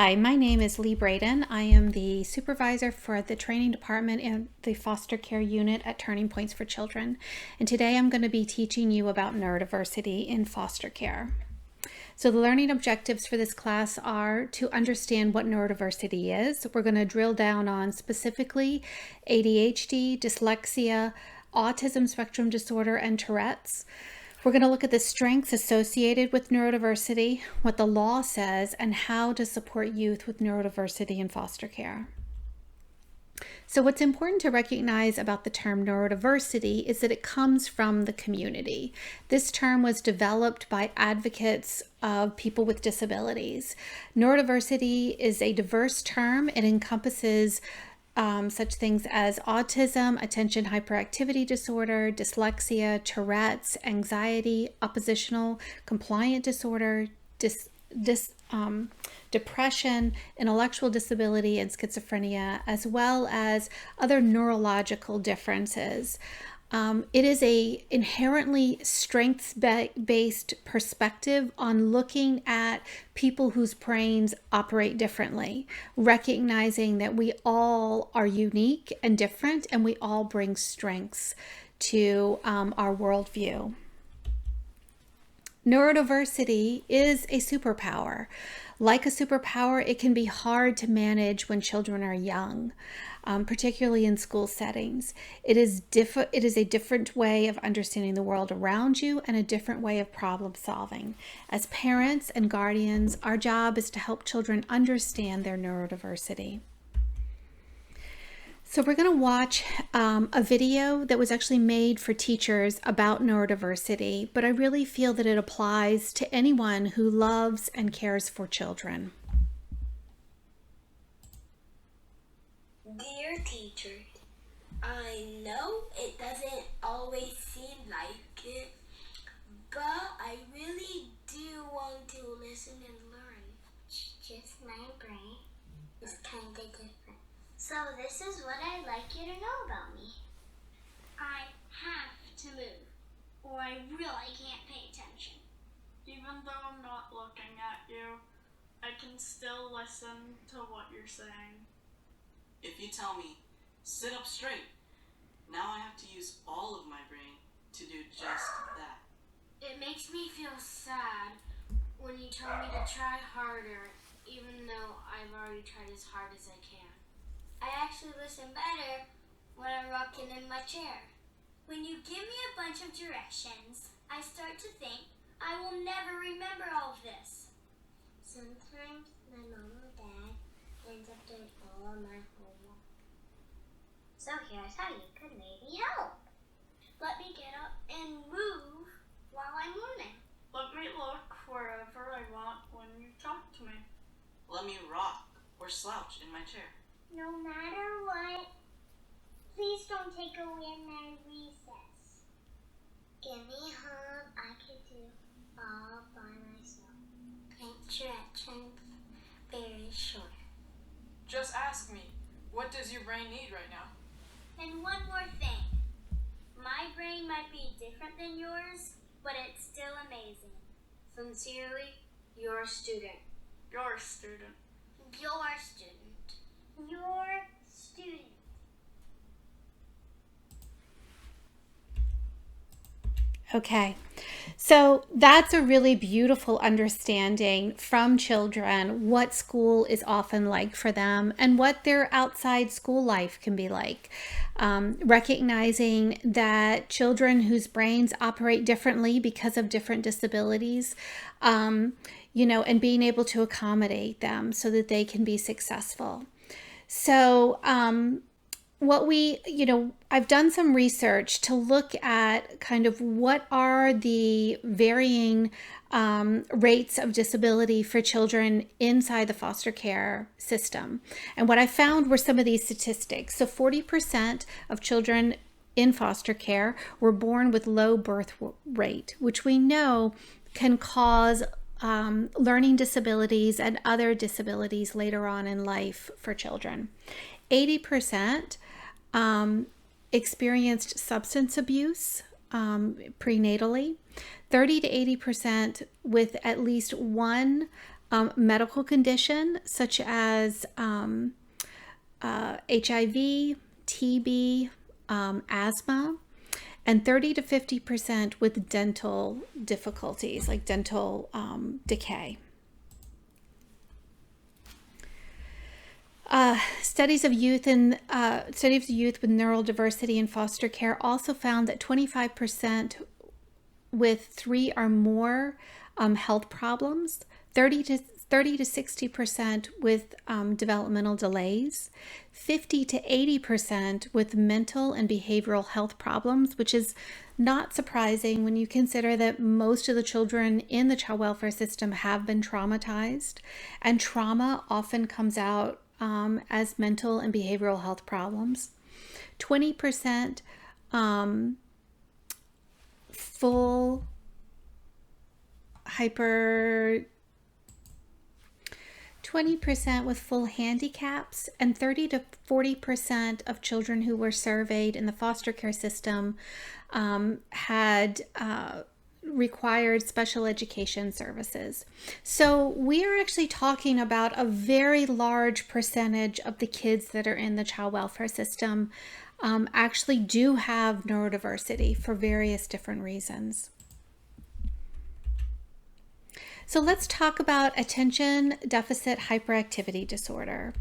Hi, my name is Lee Braden. I am the supervisor for the training department in the foster care unit at Turning Points for Children. And today I'm going to be teaching you about neurodiversity in foster care. So the learning objectives for this class are to understand what neurodiversity is. We're going to drill down on specifically ADHD, dyslexia, autism spectrum disorder, and Tourette's. We're going to look at the strengths associated with neurodiversity, what the law says, and how to support youth with neurodiversity in foster care. So what's important to recognize about the term neurodiversity is that it comes from the community. This term was developed by advocates of people with disabilities. Neurodiversity is a diverse term. It encompasses such things as autism, attention hyperactivity disorder, dyslexia, Tourette's, anxiety, oppositional compliant disorder, depression, intellectual disability, and schizophrenia, as well as other neurological differences. It is a inherently strengths-based perspective on looking at people whose brains operate differently, recognizing that we all are unique and different, and we all bring strengths to our worldview. Neurodiversity is a superpower. Like a superpower, it can be hard to manage when children are young, particularly in school settings. It is a different way of understanding the world around you and a different way of problem solving. As parents and guardians, our job is to help children understand their neurodiversity. So we're going to watch a video that was actually made for teachers about neurodiversity, but I really feel that it applies to anyone who loves and cares for children. Dear teacher, I know it doesn't always seem like it, but I really do want to listen and learn. Just my brain is kind of different. So this is what I'd like you to know about me. I have to move, or I really can't pay attention. Even though I'm not looking at you, I can still listen to what you're saying. If you tell me, sit up straight, now I have to use all of my brain to do just that. It makes me feel sad when you tell me to try harder, even though I've already tried as hard as I can. I actually listen better when I'm rocking in my chair. When you give me a bunch of directions, I start to think I will never remember all of this. Sometimes my mom or dad ends up doing all of my homework. So here's how you could maybe help. Let me get up and move while I'm learning. Let me look wherever I want when you talk to me. Let me rock or slouch in my chair. No matter what, please don't take away my recess. Give me a hug I can do all by myself. Make directions very short. Just ask me, what does your brain need right now? And one more thing. My brain might be different than yours, but it's still amazing. Sincerely, your student. You're a student. Your student. Your student. Okay, so that's a really beautiful understanding from children what school is often like for them and what their outside school life can be like. Recognizing that children whose brains operate differently because of different disabilities, and being able to accommodate them so that they can be successful. So, I've done some research to look at kind of what are the varying rates of disability for children inside the foster care system. And what I found were some of these statistics. So 40% of children in foster care were born with low birth rate, which we know can cause learning disabilities and other disabilities later on in life for children. 80% experienced substance abuse prenatally. 30 to 80% with at least one medical condition such as HIV, TB, asthma, and 30 to 50% with dental difficulties, like dental decay. Studies of youth with neurodiversity in foster care also found that 25% with 3 or more health problems, 30 to 60% with developmental delays, 50 to 80% with mental and behavioral health problems, which is not surprising when you consider that most of the children in the child welfare system have been traumatized, and trauma often comes out as mental and behavioral health problems. 20% full hyper 20% with full handicaps, and 30 to 40% of children who were surveyed in the foster care system had required special education services. So we are actually talking about a very large percentage of the kids that are in the child welfare system actually do have neurodiversity for various different reasons. So let's talk about attention deficit hyperactivity disorder.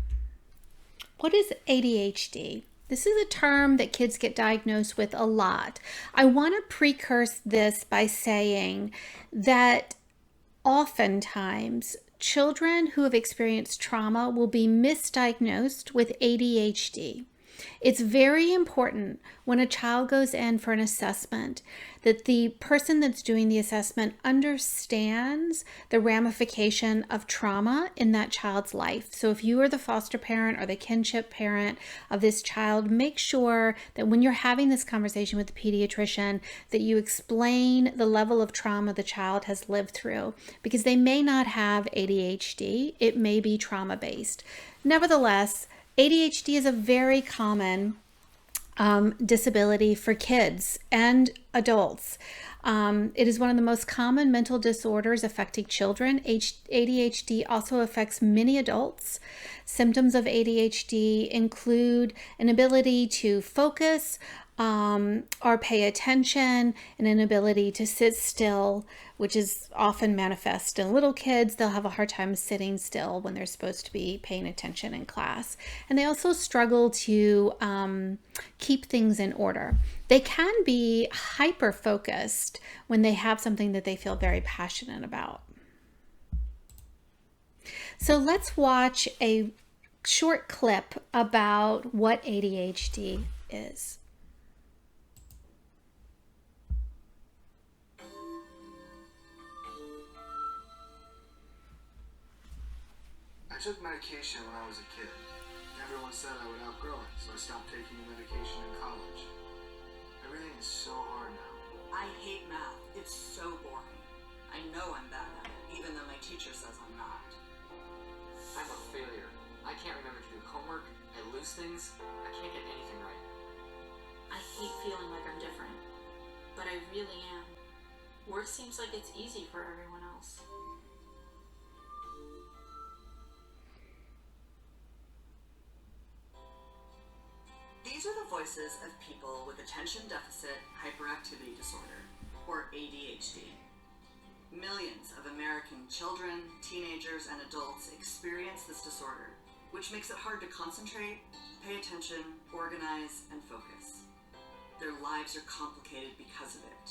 What is ADHD? This is a term that kids get diagnosed with a lot. I want to precurse this by saying that oftentimes children who have experienced trauma will be misdiagnosed with ADHD. It's very important when a child goes in for an assessment that the person that's doing the assessment understands the ramification of trauma in that child's life. So if you are the foster parent or the kinship parent of this child, make sure that when you're having this conversation with the pediatrician that you explain the level of trauma the child has lived through, because they may not have ADHD. It may be trauma-based. Nevertheless, ADHD is a very common disability for kids and adults. It is one of the most common mental disorders affecting children. ADHD also affects many adults. Symptoms of ADHD include an inability to focus or pay attention, an inability to sit still, which is often manifest in little kids. They'll have a hard time sitting still when they're supposed to be paying attention in class. And they also struggle to keep things in order. They can be hyper-focused when they have something that they feel very passionate about. So let's watch a short clip about what ADHD is. I took medication when I was a kid. Everyone said I would outgrow it, so I stopped taking the medication in college. Everything is so hard now. I hate math. It's so boring. I know I'm bad at it, even though my teacher says I'm not. I'm a failure. I can't remember to do homework. I lose things. I can't get anything right. I hate feeling like I'm different, but I really am. Work seems like it's easy for everyone else. These are the voices of people with attention deficit hyperactivity disorder, or ADHD. Millions of American children, teenagers, and adults experience this disorder, which makes it hard to concentrate, pay attention, organize, and focus. Their lives are complicated because of it.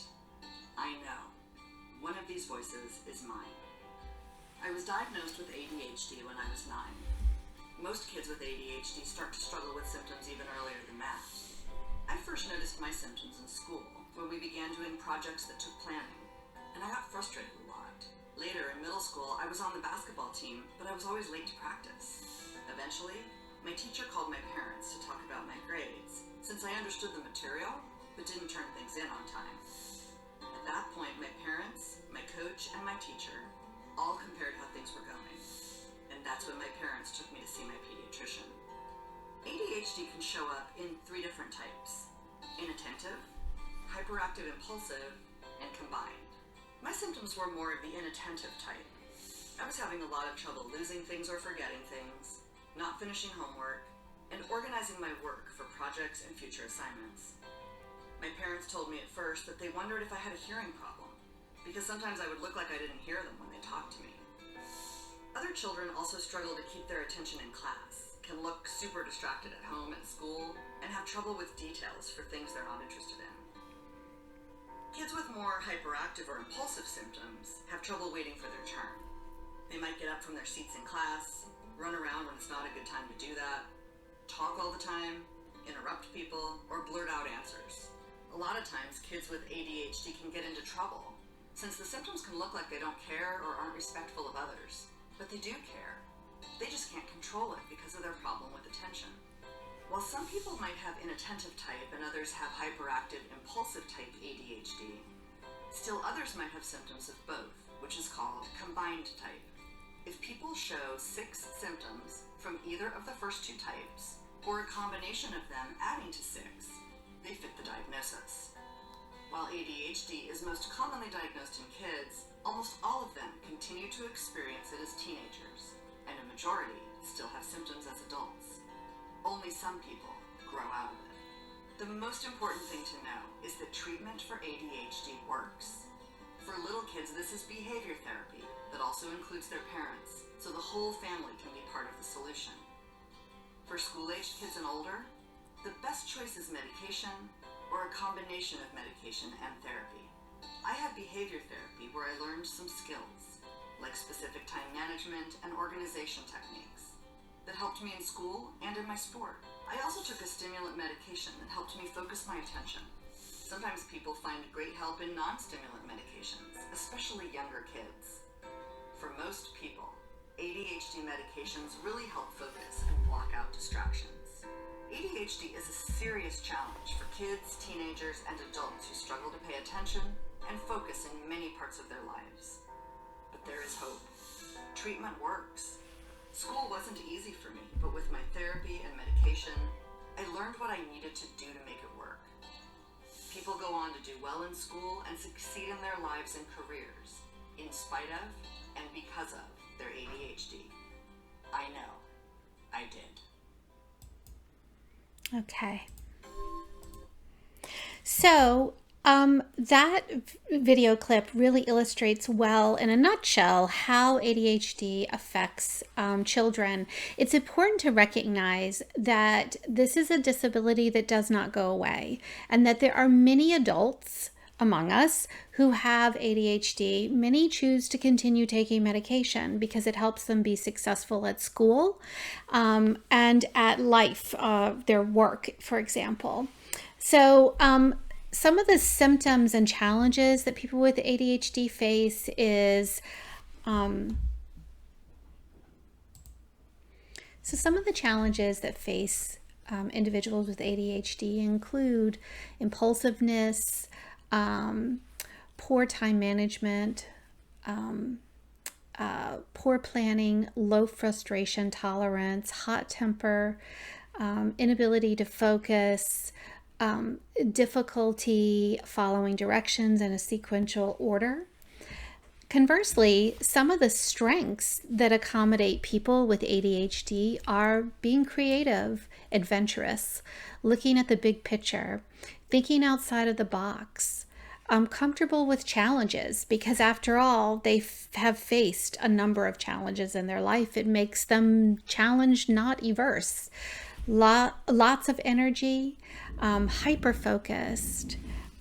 I know. One of these voices is mine. I was diagnosed with ADHD when I was 9. Most kids with ADHD start to struggle with symptoms even earlier than that. I first noticed my symptoms in school when we began doing projects that took planning, and I got frustrated a lot. Later, in middle school, I was on the basketball team, but I was always late to practice. Eventually, my teacher called my parents to talk about my grades, since I understood the material, but didn't turn things in on time. At that point, my parents, my coach, and my teacher all compared how things were going. And that's when my parents took me to see my pediatrician. ADHD can show up in 3 different types: inattentive, hyperactive impulsive, and combined. My symptoms were more of the inattentive type. I was having a lot of trouble losing things or forgetting things, not finishing homework, and organizing my work for projects and future assignments. My parents told me at first that they wondered if I had a hearing problem, because sometimes I would look like I didn't hear them when they talked to me. Other children also struggle to keep their attention in class, can look super distracted at home and school, and have trouble with details for things they're not interested in. Kids with more hyperactive or impulsive symptoms have trouble waiting for their turn. They might get up from their seats in class, run around when it's not a good time to do that, talk all the time, interrupt people, or blurt out answers. A lot of times, kids with ADHD can get into trouble, since the symptoms can look like they don't care or aren't respectful of others, but they do care. They just can't control it because of their problem with attention. While some people might have inattentive type and others have hyperactive impulsive type ADHD, still others might have symptoms of both, which is called combined type. If people show 6 symptoms from either of the first 2 types, or a combination of them adding to 6, they fit the diagnosis. While ADHD is most commonly diagnosed in kids, almost all of them continue to experience it as teenagers, and a majority still have symptoms as adults. Only some people grow out of it. The most important thing to know is that treatment for ADHD works. For little kids, this is behavior therapy that also includes their parents, so the whole family can be part of the solution. For school-aged kids and older, the best choice is medication or a combination of medication and therapy. I had behavior therapy where I learned some skills, like specific time management and organization techniques, that helped me in school and in my sport. I also took a stimulant medication that helped me focus my attention. Sometimes people find great help in non-stimulant medications, especially younger kids. For most people, ADHD medications really help focus and block out distractions. ADHD is a serious challenge for kids, teenagers, and adults who struggle to pay attention and focus in many parts of their lives. But there is hope. Treatment works. School wasn't easy for me, but with my therapy and medication, I learned what I needed to do to make it work. People go on to do well in school and succeed in their lives and careers, in spite of and because of their ADHD. I know. I did. Okay. So, that video clip really illustrates well, in a nutshell, how ADHD affects children. It's important to recognize that this is a disability that does not go away, and that there are many adults among us who have ADHD. Many choose to continue taking medication because it helps them be successful at school and at life, their work, for example. So, some of the symptoms and challenges that people with ADHD face is, some of the challenges that face individuals with ADHD include impulsiveness, poor time management, poor planning, low frustration tolerance, hot temper, inability to focus, difficulty following directions in a sequential order. Conversely, some of the strengths that accommodate people with ADHD are being creative, adventurous, looking at the big picture, thinking outside of the box, comfortable with challenges, because after all, they have faced a number of challenges in their life. It makes them challenged, not averse. Lots of energy, hyper-focused.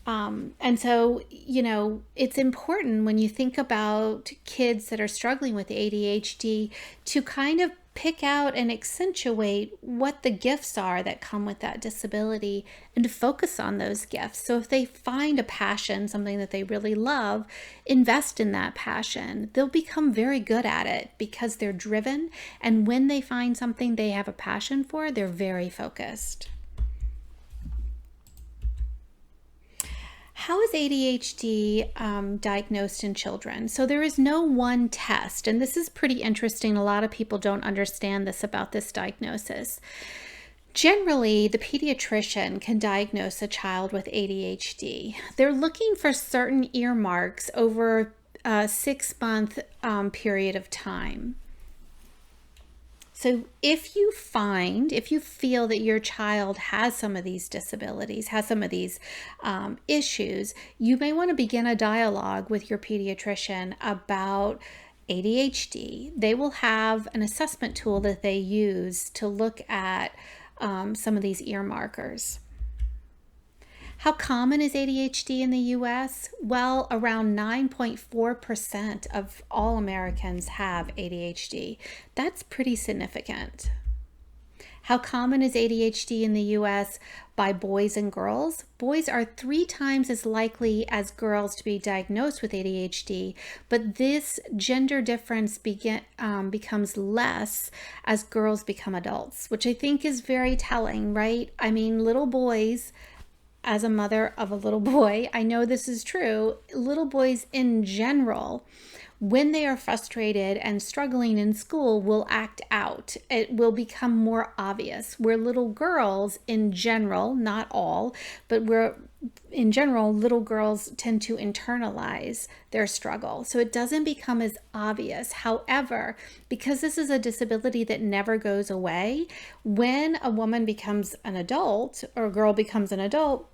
And so, it's important when you think about kids that are struggling with ADHD to kind of pick out and accentuate what the gifts are that come with that disability and to focus on those gifts. So if they find a passion, something that they really love, invest in that passion. They'll become very good at it because they're driven. And when they find something they have a passion for, they're very focused. How is ADHD diagnosed in children? So there is no one test, and this is pretty interesting. A lot of people don't understand this about this diagnosis. Generally, the pediatrician can diagnose a child with ADHD. They're looking for certain earmarks over a 6-month period of time. So if you feel that your child has some of these disabilities, has some of these issues, you may want to begin a dialogue with your pediatrician about ADHD. They will have an assessment tool that they use to look at some of these ear markers. How common is ADHD in the US? Well, around 9.4% of all Americans have ADHD. That's pretty significant. How common is ADHD in the US by boys and girls? Boys are 3 times as likely as girls to be diagnosed with ADHD, but this gender difference becomes less as girls become adults, which I think is very telling, right? I mean, little boys, as a mother of a little boy, I know this is true. Little boys in general, when they are frustrated and struggling in school, will act out. It will become more obvious. Where little girls in general, not all, but in general, little girls tend to internalize their struggle. So it doesn't become as obvious. However, because this is a disability that never goes away, when a woman becomes an adult or a girl becomes an adult,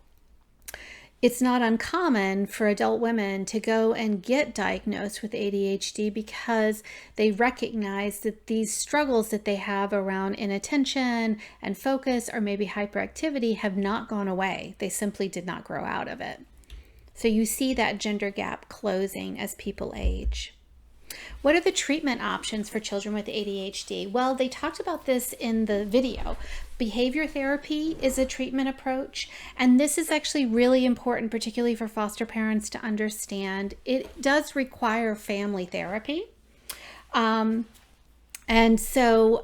it's not uncommon for adult women to go and get diagnosed with ADHD because they recognize that these struggles that they have around inattention and focus or maybe hyperactivity have not gone away. They simply did not grow out of it. So you see that gender gap closing as people age. What are the treatment options for children with ADHD? Well, they talked about this in the video. Behavior therapy is a treatment approach, and this is actually really important, particularly for foster parents to understand. It does require family therapy. And so,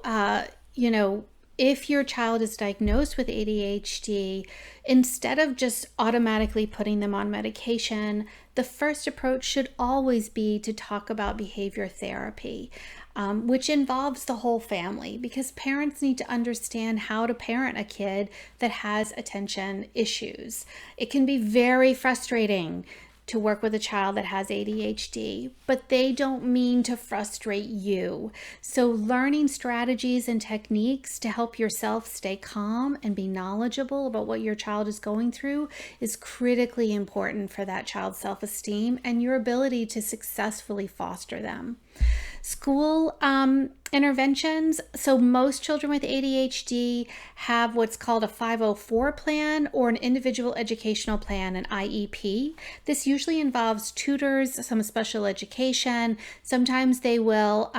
if your child is diagnosed with ADHD, instead of just automatically putting them on medication, the first approach should always be to talk about behavior therapy, which involves the whole family, because parents need to understand how to parent a kid that has attention issues. It can be very frustrating to work with a child that has ADHD, but they don't mean to frustrate you. So learning strategies and techniques to help yourself stay calm and be knowledgeable about what your child is going through is critically important for that child's self-esteem and your ability to successfully foster them. School interventions. So most children with ADHD have what's called a 504 plan or an individual educational plan, an IEP. This usually involves tutors, some special education. Sometimes they will,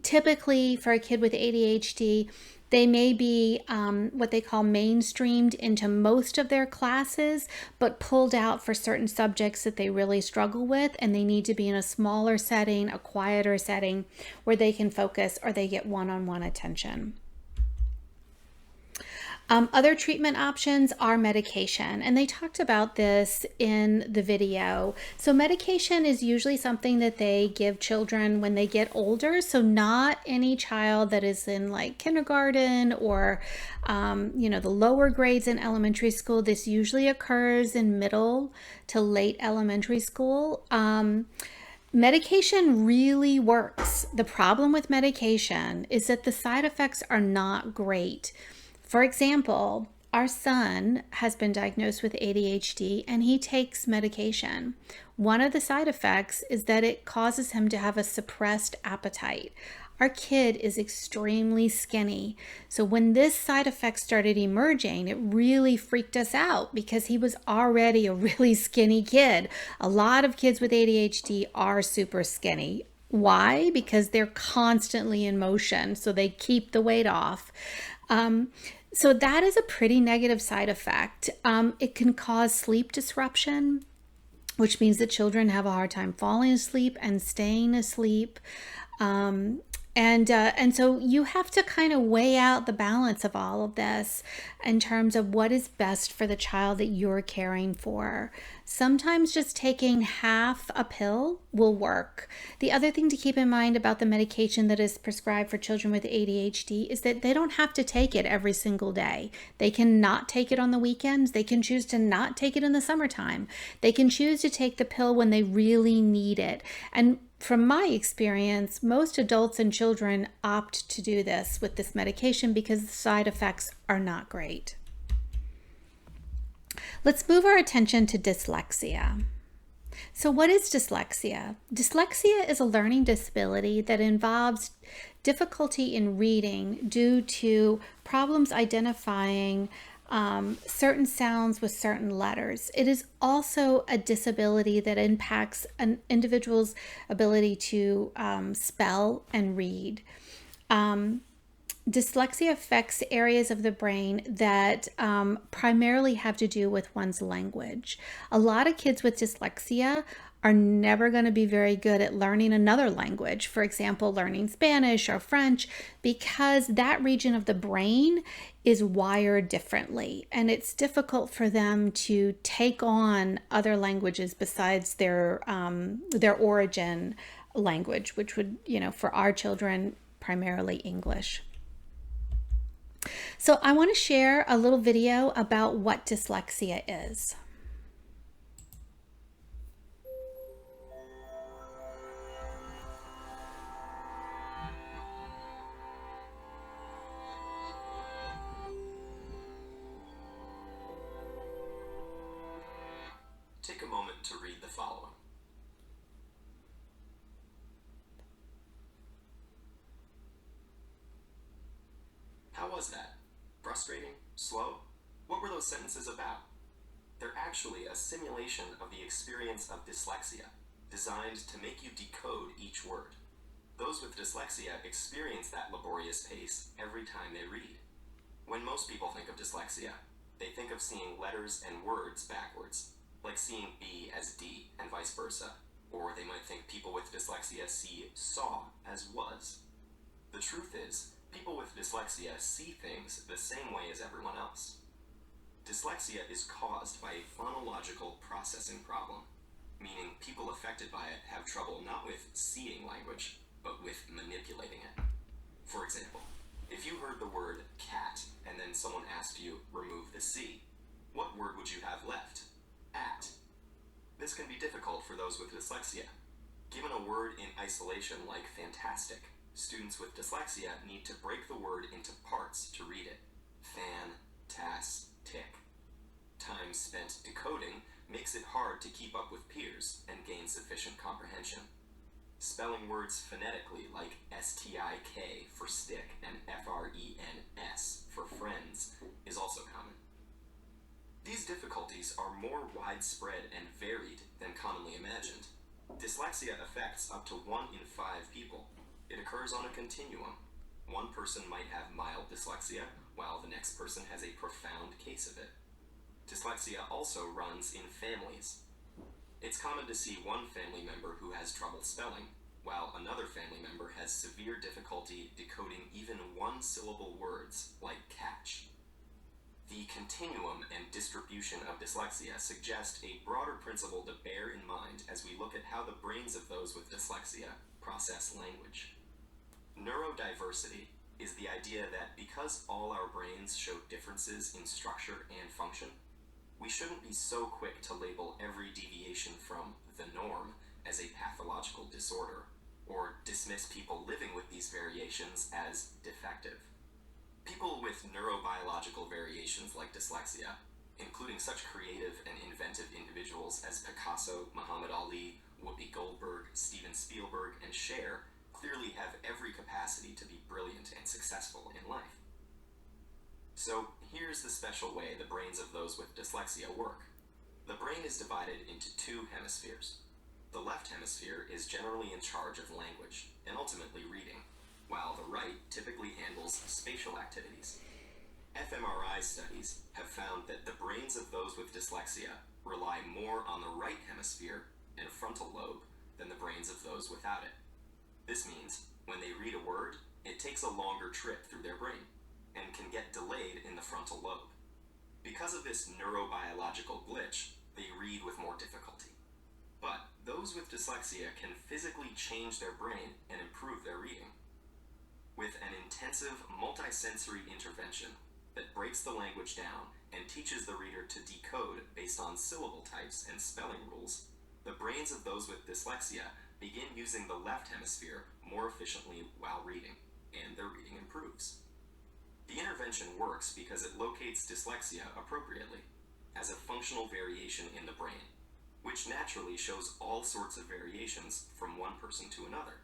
typically for a kid with ADHD, they may be what they call mainstreamed into most of their classes, but pulled out for certain subjects that they really struggle with, and they need to be in a smaller setting, a quieter setting, where they can focus or they get one-on-one attention. Other treatment options are medication, and they talked about this in the video. So medication is usually something that they give children when they get older. So not any child that is in like kindergarten or, the lower grades in elementary school. This usually occurs in middle to late elementary school. Medication really works. The problem with medication is that the side effects are not great. For example, our son has been diagnosed with ADHD and he takes medication. One of the side effects is that it causes him to have a suppressed appetite. Our kid is extremely skinny. So when this side effect started emerging, it really freaked us out because he was already a really skinny kid. A lot of kids with ADHD are super skinny. Why? Because they're constantly in motion, so they keep the weight off. So that is a pretty negative side effect. It can cause sleep disruption, which means that children have a hard time falling asleep and staying asleep. And And so you have to kind of weigh out the balance of all of this in terms of what is best for the child that you're caring for. Sometimes just taking half a pill will work. The other thing to keep in mind about the medication that is prescribed for children with ADHD is that they don't have to take it every single day. They can not take it on the weekends. They can choose to not take it in the summertime. They can choose to take the pill when they really need it. And from my experience, most adults and children opt to do this with this medication because the side effects are not great. Let's move our attention to dyslexia. So what is dyslexia? Dyslexia is a learning disability that involves difficulty in reading due to problems identifying certain sounds with certain letters. It is also a disability that impacts an individual's ability to spell and read. Dyslexia affects areas of the brain that primarily have to do with one's language. A lot of kids with dyslexia are never going to be very good at learning another language, for example, learning Spanish or French, because that region of the brain is wired differently, and it's difficult for them to take on other languages besides their origin language, which would, for our children, primarily English. So I want to share a little video about what dyslexia is. Take a moment to read the following. How was that? Frustrating? Slow? What were those sentences about? They're actually a simulation of the experience of dyslexia, designed to make you decode each word. Those with dyslexia experience that laborious pace every time they read. When most people think of dyslexia, they think of seeing letters and words backwards, like seeing B as D and vice versa, or they might think people with dyslexia see saw as was. The truth is, people with dyslexia see things the same way as everyone else. Dyslexia is caused by a phonological processing problem, meaning people affected by it have trouble not with seeing language, but with manipulating it. For example, if you heard the word cat and then someone asked you, remove the C, what word would you have left? At. This can be difficult for those with dyslexia. Given a word in isolation like fantastic, students with dyslexia need to break the word into parts to read it. Fan-tas-tic. Time spent decoding makes it hard to keep up with peers and gain sufficient comprehension. Spelling words phonetically like S-T-I-K for stick and F-R-E-N-S for friends is also common. These difficulties are more widespread and varied than commonly imagined. Dyslexia affects up to 1 in 5 people. It occurs on a continuum. One person might have mild dyslexia, while the next person has a profound case of it. Dyslexia also runs in families. It's common to see one family member who has trouble spelling, while another family member has severe difficulty decoding even one-syllable words like catch. The continuum and distribution of dyslexia suggest a broader principle to bear in mind as we look at how the brains of those with dyslexia process language. Neurodiversity is the idea that because all our brains show differences in structure and function, we shouldn't be so quick to label every deviation from the norm as a pathological disorder, or dismiss people living with these variations as defective. People with neurobiological variations like dyslexia, including such creative and inventive individuals as Picasso, Muhammad Ali, Whoopi Goldberg, Steven Spielberg, and Cher, clearly have every capacity to be brilliant and successful in life. So here's the special way the brains of those with dyslexia work. The brain is divided into 2 hemispheres. The left hemisphere is generally in charge of language and ultimately reading, while the right typically handles spatial activities. fMRI studies have found that the brains of those with dyslexia rely more on the right hemisphere and frontal lobe than the brains of those without it. This means when they read a word, takes a longer trip through their brain and can get delayed in the frontal lobe. Because of this neurobiological glitch, they read with more difficulty. But those with dyslexia can physically change their brain and improve their reading. With an intensive multisensory intervention that breaks the language down and teaches the reader to decode based on syllable types and spelling rules, the brains of those with dyslexia begin using the left hemisphere more efficiently while reading, and their reading improves. The intervention works because it locates dyslexia appropriately as a functional variation in the brain, which naturally shows all sorts of variations from one person to another.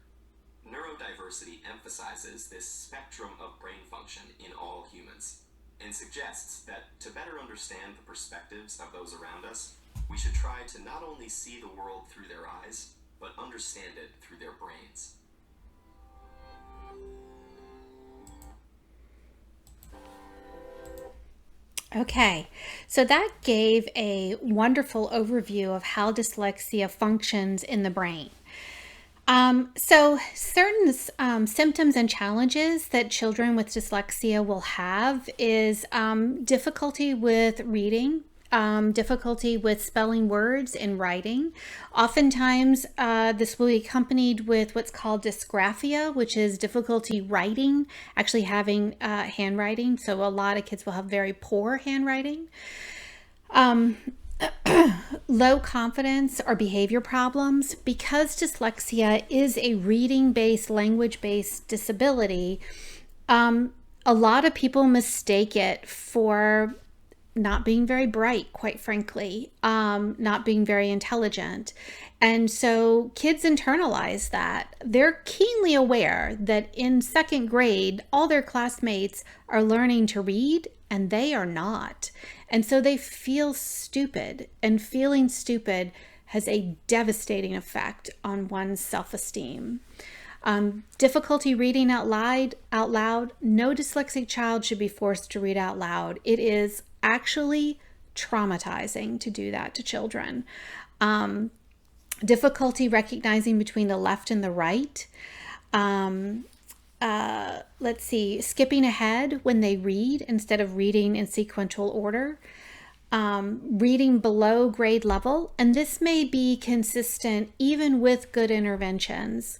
Neurodiversity emphasizes this spectrum of brain function in all humans and suggests that to better understand the perspectives of those around us, we should try to not only see the world through their eyes, but understand it through their brains. Okay, so that gave a wonderful overview of how dyslexia functions in the brain. So certain symptoms and challenges that children with dyslexia will have is difficulty with reading, difficulty with spelling words and writing. Oftentimes, this will be accompanied with what's called dysgraphia, which is difficulty writing, actually having handwriting. So a lot of kids will have very poor handwriting. Low confidence or behavior problems. Because dyslexia is a reading-based, language-based disability, a lot of people mistake it for not being very bright, quite frankly, not being very intelligent. And so kids internalize that. They're keenly aware that in second grade, all their classmates are learning to read and they are not. And so they feel stupid, and feeling stupid has a devastating effect on one's self-esteem. Difficulty reading out loud. No dyslexic child should be forced to read out loud. It is actually traumatizing to do that to children. Difficulty recognizing between the left and the right. Let's see, skipping ahead when they read instead of reading in sequential order. Reading below grade level, and this may be consistent even with good interventions.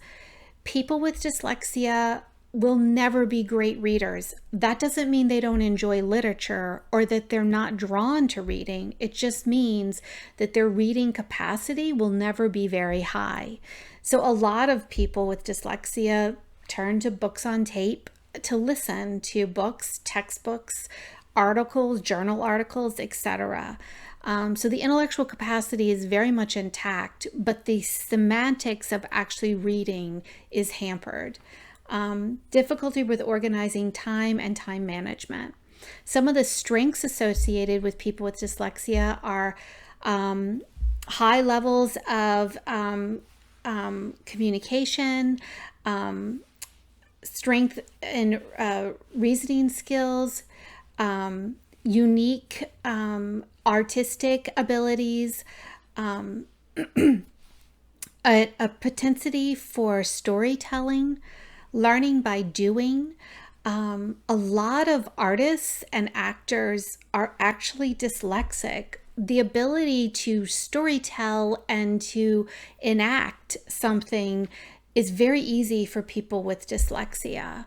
People with dyslexia will never be great readers. That doesn't mean they don't enjoy literature or that they're not drawn to reading. It just means that their reading capacity will never be very high. So a lot of people with dyslexia turn to books on tape to listen to books, textbooks, articles, journal articles, etc. So the intellectual capacity is very much intact, but the semantics of actually reading is hampered. Difficulty with organizing time and time management. Some of the strengths associated with people with dyslexia are high levels of communication, strength in reasoning skills, unique artistic abilities, a propensity for storytelling, learning by doing. A lot of artists and actors are actually dyslexic. The ability to storytell and to enact something is very easy for people with dyslexia.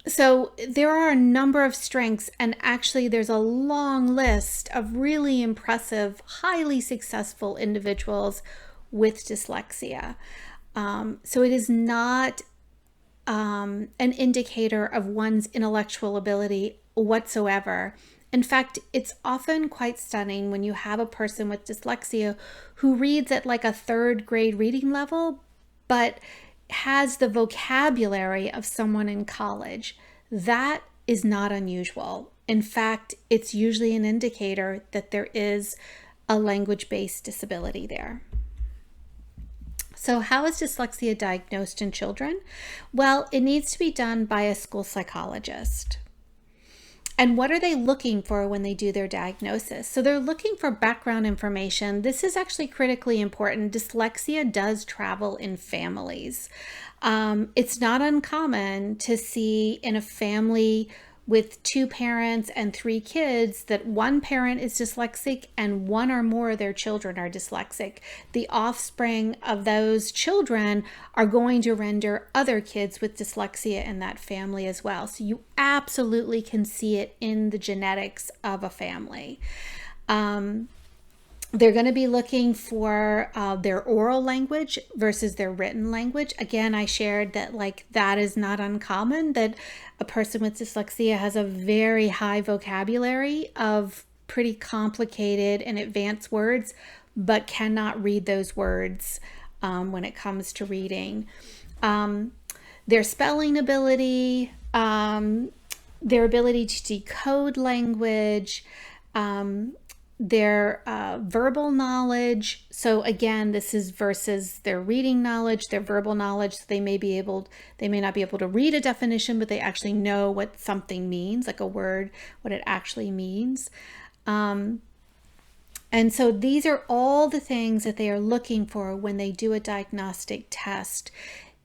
So there are a number of strengths, and actually there's a long list of really impressive, highly successful individuals with dyslexia. So it is not an indicator of one's intellectual ability whatsoever. In fact, it's often quite stunning when you have a person with dyslexia who reads at like a third grade reading level, but has the vocabulary of someone in college. That is not unusual. In fact, it's usually an indicator that there is a language-based disability there. So how is dyslexia diagnosed in children? Well, it needs to be done by a school psychologist. And what are they looking for when they do their diagnosis? So they're looking for background information. This is actually critically important. Dyslexia does travel in families. It's not uncommon to see in a family with 2 parents and 3 kids that one parent is dyslexic and one or more of their children are dyslexic. The offspring of those children are going to render other kids with dyslexia in that family as well. So you absolutely can see it in the genetics of a family. They're going to be looking for their oral language versus their written language. Again, I shared that that is not uncommon, that a person with dyslexia has a very high vocabulary of pretty complicated and advanced words, but cannot read those words when it comes to reading. Their spelling ability, their ability to decode language, their verbal knowledge. So again, this is versus their reading knowledge, their verbal knowledge. They may not be able to read a definition, but they actually know what something means, like a word, what it actually means. And so these are all the things that they are looking for when they do a diagnostic test.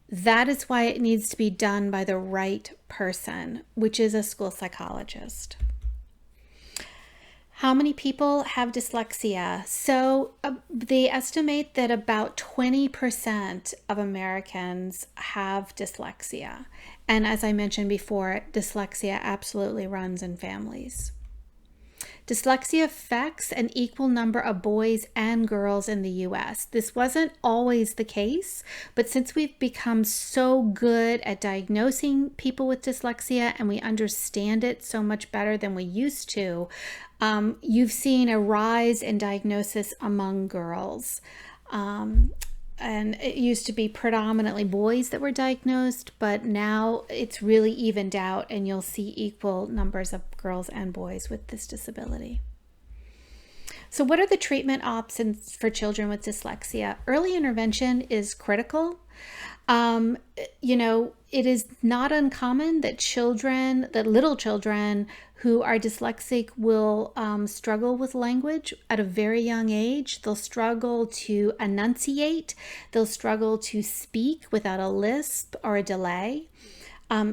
That is why it needs to be done by the right person, which is a school psychologist. How many people have dyslexia? So they estimate that about 20% of Americans have dyslexia. And as I mentioned before, dyslexia absolutely runs in families. Dyslexia affects an equal number of boys and girls in the US. This wasn't always the case, but since we've become so good at diagnosing people with dyslexia and we understand it so much better than we used to, you've seen a rise in diagnosis among girls. And it used to be predominantly boys that were diagnosed, but now it's really evened out and you'll see equal numbers of girls and boys with this disability. So what are the treatment options for children with dyslexia? Early intervention is critical. It is not uncommon that little children who are dyslexic will struggle with language at a very young age. They'll struggle to enunciate. They'll struggle to speak without a lisp or a delay.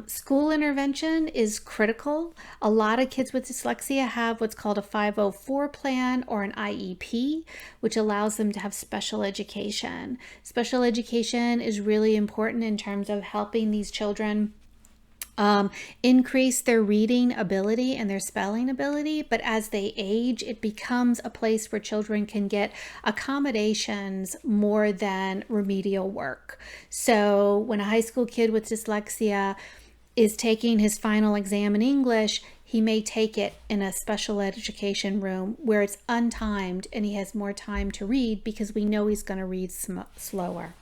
School intervention is critical. A lot of kids with dyslexia have what's called a 504 plan or an IEP, which allows them to have special education. Special education is really important in terms of helping these children increase their reading ability and their spelling ability, but as they age, it becomes a place where children can get accommodations more than remedial work. So when a high school kid with dyslexia is taking his final exam in English, he may take it in a special education room where it's untimed and he has more time to read because we know he's going to read slower.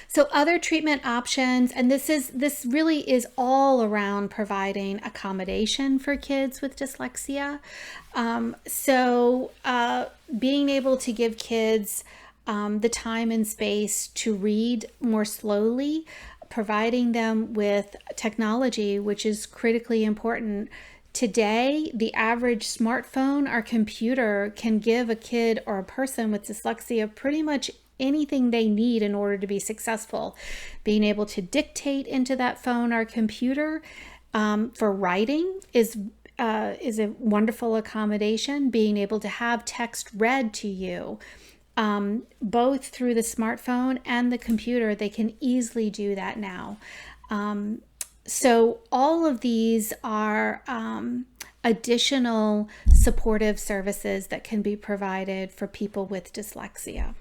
So other treatment options, and this really is all around providing accommodation for kids with dyslexia. Being able to give kids the time and space to read more slowly, providing them with technology, which is critically important. Today, the average smartphone or computer can give a kid or a person with dyslexia pretty much anything they need in order to be successful. Being able to dictate into that phone or computer for writing is a wonderful accommodation. Being able to have text read to you, both through the smartphone and the computer, they can easily do that now. So all of these are additional supportive services that can be provided for people with dyslexia.